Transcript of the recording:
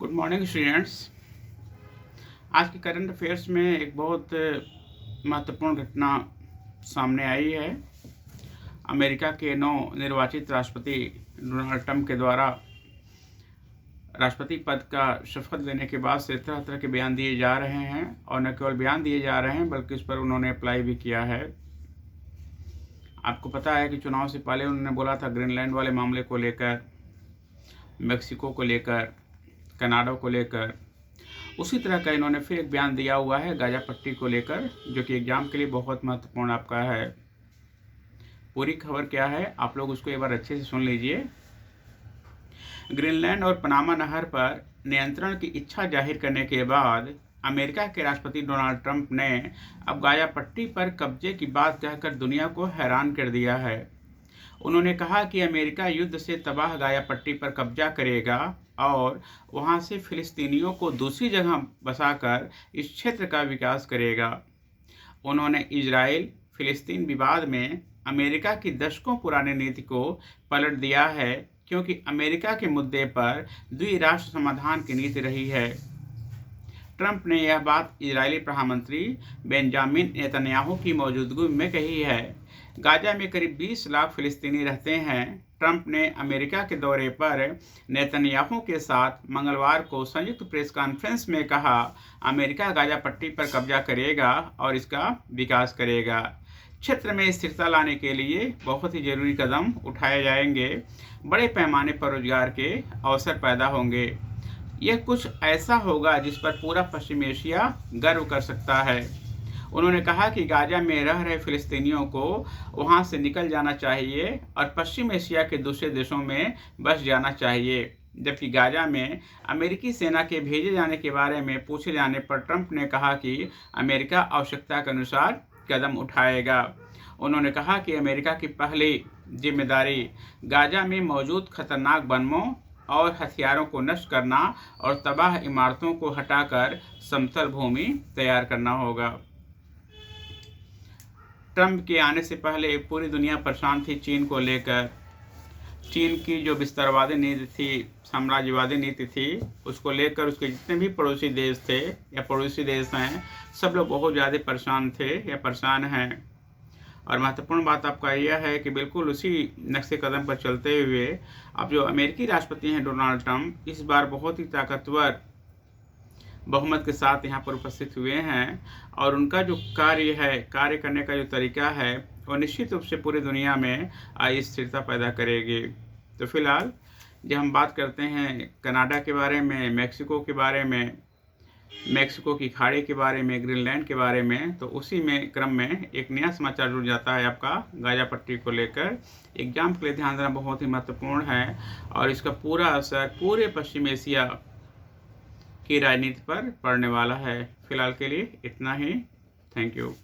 Good morning students. आज के current affairs में एक बहुत महत्वपूर्ण घटना सामने आई है। अमेरिका के नव निर्वाचित राष्ट्रपति डोनाल्ड ट्रंप के द्वारा राष्ट्रपति पद का शपथ लेने के बाद से तरह तरह के बयान दिए जा रहे हैं, और न केवल बयान दिए जा रहे हैं बल्कि उस पर उन्होंने अप्लाई भी किया है। आपको पता है कि चुनाव से पहले उन्होंने बोला था ग्रीनलैंड वाले मामले को लेकर, मेक्सिको को लेकर, कनाडा को लेकर। उसी तरह का इन्होंने फिर एक बयान दिया हुआ है गाजा पट्टी को लेकर, जो कि एग्जाम के लिए बहुत महत्वपूर्ण आपका है। पूरी खबर क्या है आप लोग उसको एक बार अच्छे से सुन लीजिए। ग्रीनलैंड और पनामा नहर पर नियंत्रण की इच्छा जाहिर करने के बाद अमेरिका के राष्ट्रपति डोनाल्ड ट्रंप ने अब गाजा पट्टी पर कब्जे की बात कहकर दुनिया को हैरान कर दिया है। उन्होंने कहा कि अमेरिका युद्ध से तबाह गाजा पट्टी पर कब्जा करेगा और वहां से फिलिस्तीनियों को दूसरी जगह बसाकर इस क्षेत्र का विकास करेगा। उन्होंने इजराइल फिलिस्तीन विवाद में अमेरिका की दशकों पुरानी नीति को पलट दिया है, क्योंकि अमेरिका के मुद्दे पर द्विराष्ट्र समाधान की नीति रही है। ट्रंप ने यह बात इजरायली प्रधानमंत्री बेंजामिन नेतन्याहू की मौजूदगी में कही है। गाजा में करीब 20 लाख फिलिस्तीनी रहते हैं। ट्रंप ने अमेरिका के दौरे पर नेतन्याहू के साथ मंगलवार को संयुक्त प्रेस कॉन्फ्रेंस में कहा, अमेरिका गाजा पट्टी पर कब्जा करेगा और इसका विकास करेगा। क्षेत्र में स्थिरता लाने के लिए बहुत ही जरूरी कदम उठाए जाएंगे। बड़े पैमाने पर रोजगार के अवसर पैदा होंगे। यह कुछ ऐसा होगा जिस पर पूरा पश्चिम एशिया गर्व कर सकता है। उन्होंने कहा कि गाजा में रह रहे फिलिस्तीनियों को वहां से निकल जाना चाहिए और पश्चिम एशिया के दूसरे देशों में बस जाना चाहिए। जबकि गाजा में अमेरिकी सेना के भेजे जाने के बारे में पूछे जाने पर ट्रंप ने कहा कि अमेरिका आवश्यकता के अनुसार कदम उठाएगा। उन्होंने कहा कि अमेरिका की पहली जिम्मेदारी गाजा में मौजूद खतरनाक बमों और हथियारों को नष्ट करना और तबाह इमारतों को हटाकर समतल भूमि तैयार करना होगा। ट्रंप के आने से पहले पूरी दुनिया परेशान थी चीन को लेकर। चीन की जो विस्तारवादी नीति थी, साम्राज्यवादी नीति थी, उसको लेकर उसके जितने भी पड़ोसी देश थे या पड़ोसी देश हैं, सब लोग बहुत ज़्यादा परेशान थे या परेशान हैं। और महत्वपूर्ण बात आपका यह है कि बिल्कुल उसी नक्शे कदम पर चलते हुए अब जो अमेरिकी राष्ट्रपति हैं डोनाल्ड ट्रंप, इस बार बहुत ही ताकतवर बहुमत के साथ यहाँ पर उपस्थित हुए हैं, और उनका जो कार्य करने का जो तरीका है वो निश्चित रूप से पूरी दुनिया में स्थिरता पैदा करेगी। तो फिलहाल जब हम बात करते हैं कनाडा के बारे में, मेक्सिको के बारे में, मेक्सिको की खाड़ी के बारे में, ग्रीनलैंड के बारे में, तो उसी में क्रम में एक नया समाचार जुड़ जाता है आपका गाजा पट्टी को लेकर। एग्जाम के लिए ध्यान देना बहुत ही महत्वपूर्ण है, और इसका पूरा असर पूरे पश्चिम एशिया की राजनीति पर पड़ने वाला है। फिलहाल के लिए इतना ही। Thank you.